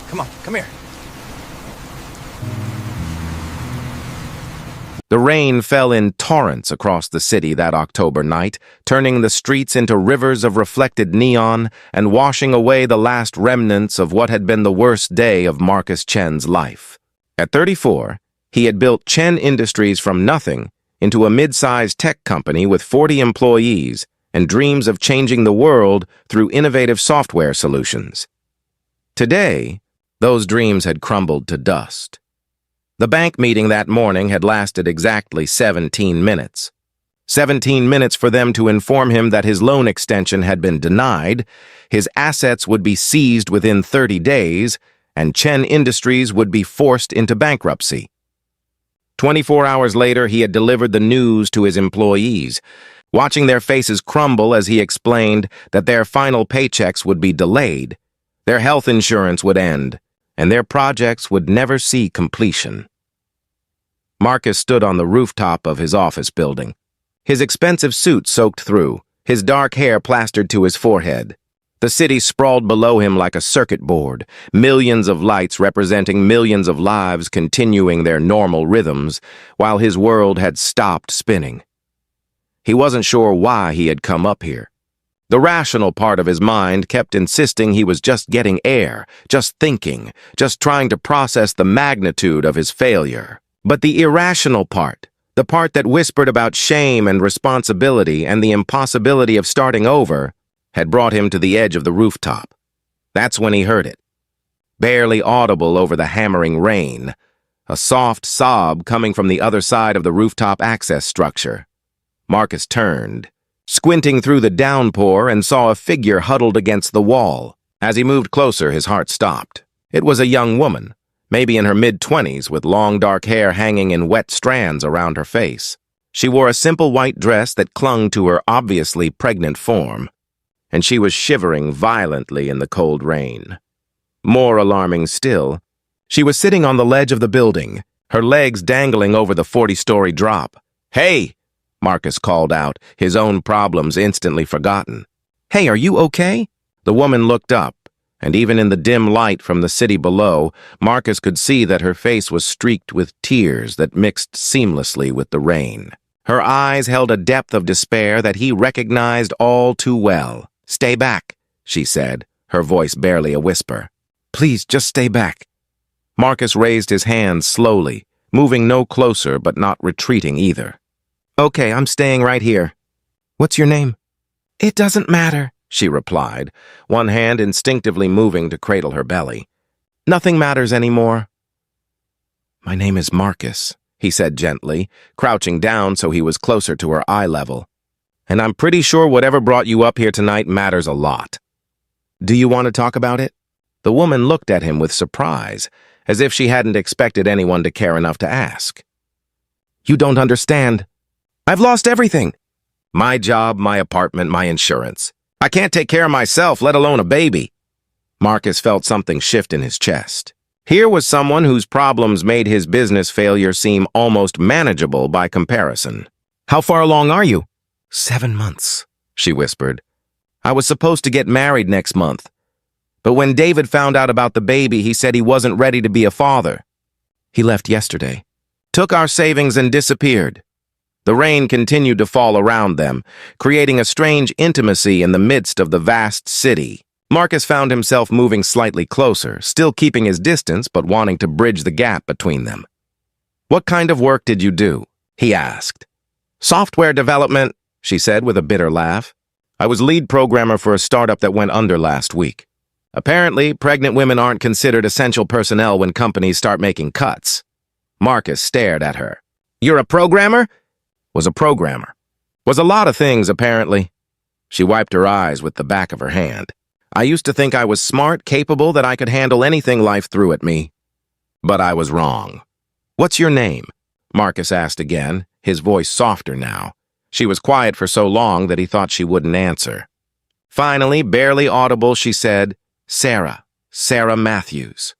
Come on, come here. The rain fell in torrents across the city that October night, turning the streets into rivers of reflected neon and washing away the last remnants of what had been the worst day of Marcus Chen's life. At 34, he had built Chen Industries from nothing into a mid-sized tech company with 40 employees and dreams of changing the world through innovative software solutions. Today, those dreams had crumbled to dust. The bank meeting that morning had lasted exactly 17 minutes. 17 minutes for them to inform him that his loan extension had been denied, his assets would be seized within 30 days, and Chen Industries would be forced into bankruptcy. 24 hours later, he had delivered the news to his employees, watching their faces crumble as he explained that their final paychecks would be delayed, their health insurance would end, and their projects would never see completion. Marcus stood on the rooftop of his office building, his expensive suit soaked through, his dark hair plastered to his forehead. The city sprawled below him like a circuit board, millions of lights representing millions of lives continuing their normal rhythms, while his world had stopped spinning. He wasn't sure why he had come up here. The rational part of his mind kept insisting he was just getting air, just thinking, just trying to process the magnitude of his failure. But the irrational part, the part that whispered about shame and responsibility and the impossibility of starting over, had brought him to the edge of the rooftop. That's when he heard it. Barely audible over the hammering rain, a soft sob coming from the other side of the rooftop access structure. Marcus turned, squinting through the downpour, and saw a figure huddled against the wall. As he moved closer, his heart stopped. It was a young woman, maybe in her mid-20s, with long dark hair hanging in wet strands around her face. She wore a simple white dress that clung to her obviously pregnant form, and she was shivering violently in the cold rain. More alarming still, she was sitting on the ledge of the building, her legs dangling over the 40-story drop. "Hey!" Marcus called out, his own problems instantly forgotten. "Hey, are you okay?" The woman looked up, and even in the dim light from the city below, Marcus could see that her face was streaked with tears that mixed seamlessly with the rain. Her eyes held a depth of despair that he recognized all too well. "Stay back," she said, her voice barely a whisper. "Please, just stay back." Marcus raised his hands slowly, moving no closer but not retreating either. "Okay, I'm staying right here. What's your name?" "It doesn't matter," she replied, one hand instinctively moving to cradle her belly. "Nothing matters anymore." "My name is Marcus," he said gently, crouching down so he was closer to her eye level. "And I'm pretty sure whatever brought you up here tonight matters a lot. Do you want to talk about it?" The woman looked at him with surprise, as if she hadn't expected anyone to care enough to ask. "You don't understand. I've lost everything. My job, my apartment, my insurance. I can't take care of myself, let alone a baby." Marcus felt something shift in his chest. Here was someone whose problems made his business failure seem almost manageable by comparison. "How far along are you?" 7 months, she whispered. "I was supposed to get married next month. But when David found out about the baby, he said he wasn't ready to be a father. He left yesterday, took our savings and disappeared." The rain continued to fall around them, creating a strange intimacy in the midst of the vast city. Marcus found himself moving slightly closer, still keeping his distance but wanting to bridge the gap between them. "What kind of work did you do?" he asked. "Software development," she said with a bitter laugh. "I was lead programmer for a startup that went under last week. Apparently, pregnant women aren't considered essential personnel when companies start making cuts." Marcus stared at her. "You're a programmer?" "Was a programmer. Was a lot of things, apparently." She wiped her eyes with the back of her hand. "I used to think I was smart, capable, that I could handle anything life threw at me. But I was wrong." "What's your name?" Marcus asked again, his voice softer now. She was quiet for so long that he thought she wouldn't answer. Finally, barely audible, she said, "Sarah. Sarah Matthews."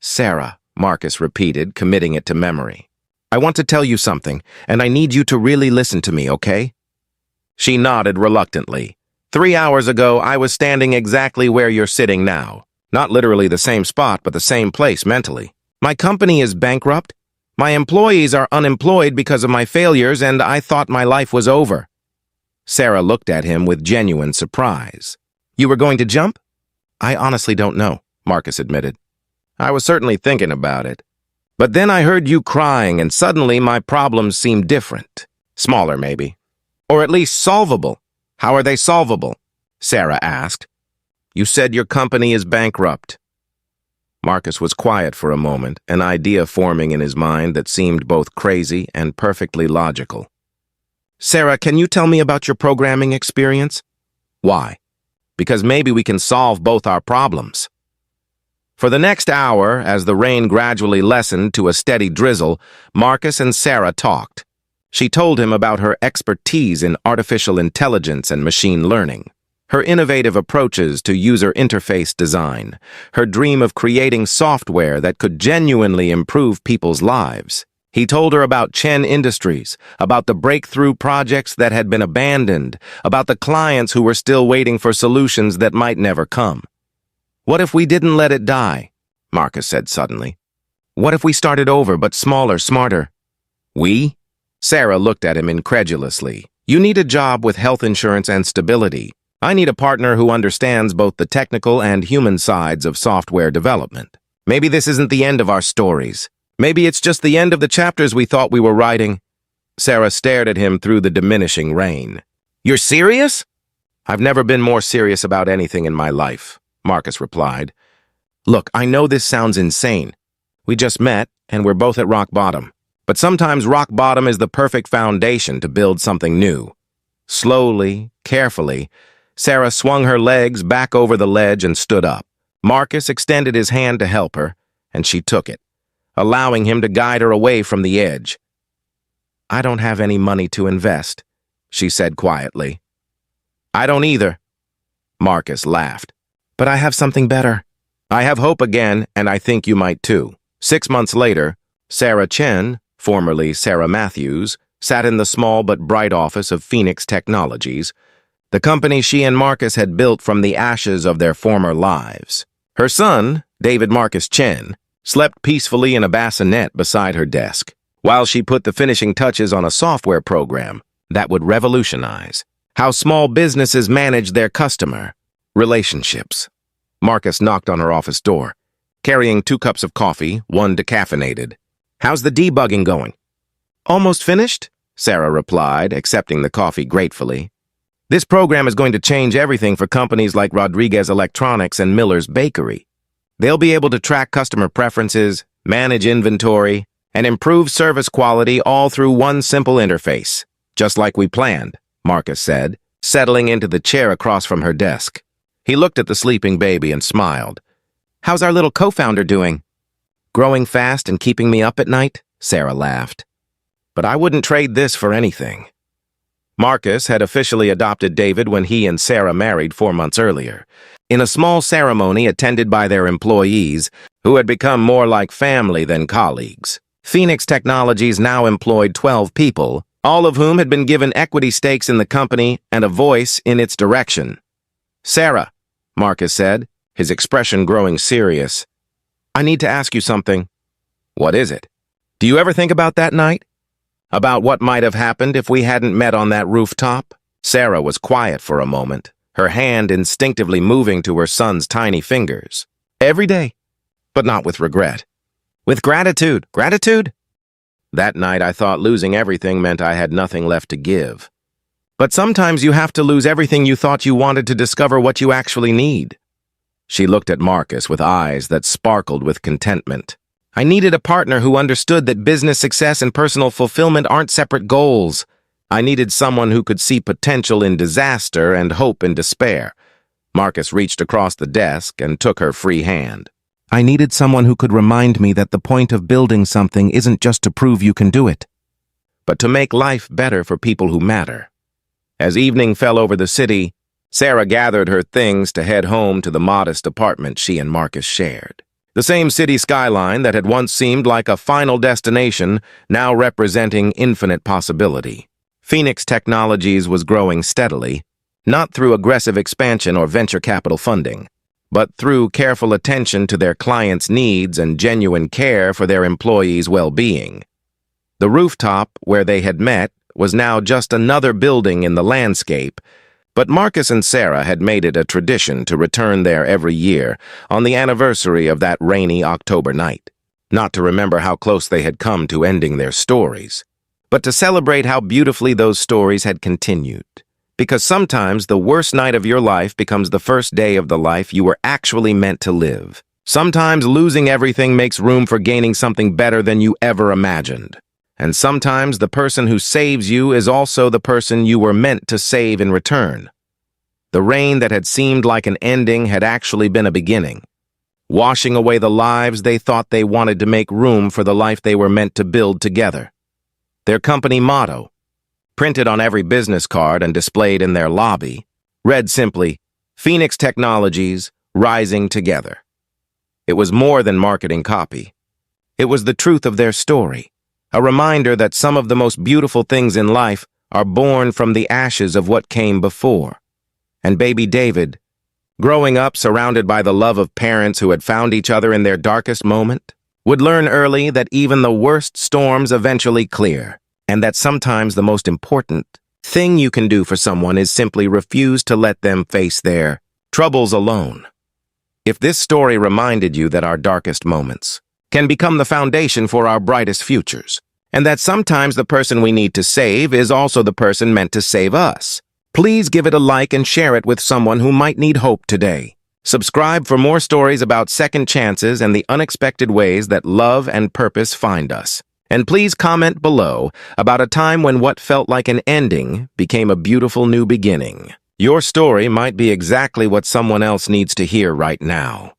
"Sarah," Marcus repeated, committing it to memory. "I want to tell you something, and I need you to really listen to me, okay?" She nodded reluctantly. 3 hours ago, I was standing exactly where you're sitting now. Not literally the same spot, but the same place mentally. My company is bankrupt. My employees are unemployed because of my failures, and I thought my life was over. Sarah looked at him with genuine surprise. You were going to jump? I honestly don't know, Marcus admitted. I was certainly thinking about it. But then I heard you crying, and suddenly my problems seemed different. Smaller, maybe. Or at least solvable. How are they solvable? Sarah asked. You said your company is bankrupt. Marcus was quiet for a moment, an idea forming in his mind that seemed both crazy and perfectly logical. Sarah, can you tell me about your programming experience? Why? Because maybe we can solve both our problems. For the next hour, as the rain gradually lessened to a steady drizzle, Marcus and Sarah talked. She told him about her expertise in artificial intelligence and machine learning, her innovative approaches to user interface design, her dream of creating software that could genuinely improve people's lives. He told her about Chen Industries, about the breakthrough projects that had been abandoned, about the clients who were still waiting for solutions that might never come. What if we didn't let it die? Marcus said suddenly. What if we started over, but smaller, smarter? We? Sarah looked at him incredulously. You need a job with health insurance and stability. I need a partner who understands both the technical and human sides of software development. Maybe this isn't the end of our stories. Maybe it's just the end of the chapters we thought we were writing. Sarah stared at him through the diminishing rain. You're serious? I've never been more serious about anything in my life, Marcus replied. Look, I know this sounds insane. We just met, and we're both at rock bottom. But sometimes rock bottom is the perfect foundation to build something new. Slowly, carefully, Sarah swung her legs back over the ledge and stood up. Marcus extended his hand to help her, and she took it, allowing him to guide her away from the edge. I don't have any money to invest, she said quietly. I don't either. Marcus laughed. But I have something better. I have hope again, and I think you might too. 6 months later, Sarah Chen, formerly Sarah Matthews, sat in the small but bright office of Phoenix Technologies, the company she and Marcus had built from the ashes of their former lives. Her son, David Marcus Chen, slept peacefully in a bassinet beside her desk, while she put the finishing touches on a software program that would revolutionize how small businesses manage their customer relationships. Marcus knocked on her office door, carrying 2 cups of coffee, one decaffeinated. How's the debugging going? Almost finished, Sarah replied, accepting the coffee gratefully. This program is going to change everything for companies like Rodriguez Electronics and Miller's Bakery. They'll be able to track customer preferences, manage inventory, and improve service quality all through one simple interface. Just like we planned, Marcus said, settling into the chair across from her desk. He looked at the sleeping baby and smiled. How's our little co-founder doing? Growing fast and keeping me up at night? Sarah laughed. But I wouldn't trade this for anything. Marcus had officially adopted David when he and Sarah married 4 months earlier, in a small ceremony attended by their employees, who had become more like family than colleagues. Phoenix Technologies now employed 12 people, all of whom had been given equity stakes in the company and a voice in its direction. Sarah, Marcus said, his expression growing serious. I need to ask you something. What is it? Do you ever think about that night? About what might have happened if we hadn't met on that rooftop? Sarah was quiet for a moment, her hand instinctively moving to her son's tiny fingers. Every day, but not with regret. With gratitude. Gratitude? That night I thought losing everything meant I had nothing left to give. But sometimes you have to lose everything you thought you wanted to discover what you actually need. She looked at Marcus with eyes that sparkled with contentment. I needed a partner who understood that business success and personal fulfillment aren't separate goals. I needed someone who could see potential in disaster and hope in despair. Marcus reached across the desk and took her free hand. I needed someone who could remind me that the point of building something isn't just to prove you can do it, but to make life better for people who matter. As evening fell over the city, Sarah gathered her things to head home to the modest apartment she and Marcus shared. The same city skyline that had once seemed like a final destination, now representing infinite possibility. Phoenix Technologies was growing steadily, not through aggressive expansion or venture capital funding, but through careful attention to their clients' needs and genuine care for their employees' well-being. The rooftop where they had met was now just another building in the landscape, but Marcus and Sarah had made it a tradition to return there every year on the anniversary of that rainy October night, not to remember how close they had come to ending their stories, but to celebrate how beautifully those stories had continued. Because sometimes the worst night of your life becomes the first day of the life you were actually meant to live. Sometimes losing everything makes room for gaining something better than you ever imagined. And sometimes the person who saves you is also the person you were meant to save in return. The rain that had seemed like an ending had actually been a beginning, washing away the lives they thought they wanted to make room for the life they were meant to build together. Their company motto, printed on every business card and displayed in their lobby, read simply, "Phoenix Technologies, Rising Together." It was more than marketing copy. It was the truth of their story, a reminder that some of the most beautiful things in life are born from the ashes of what came before. And baby David, growing up surrounded by the love of parents who had found each other in their darkest moment, would learn early that even the worst storms eventually clear, and that sometimes the most important thing you can do for someone is simply refuse to let them face their troubles alone. If this story reminded you that our darkest moments can become the foundation for our brightest futures, and that sometimes the person we need to save is also the person meant to save us, please give it a like and share it with someone who might need hope today. Subscribe for more stories about second chances and the unexpected ways that love and purpose find us. And please comment below about a time when what felt like an ending became a beautiful new beginning. Your story might be exactly what someone else needs to hear right now.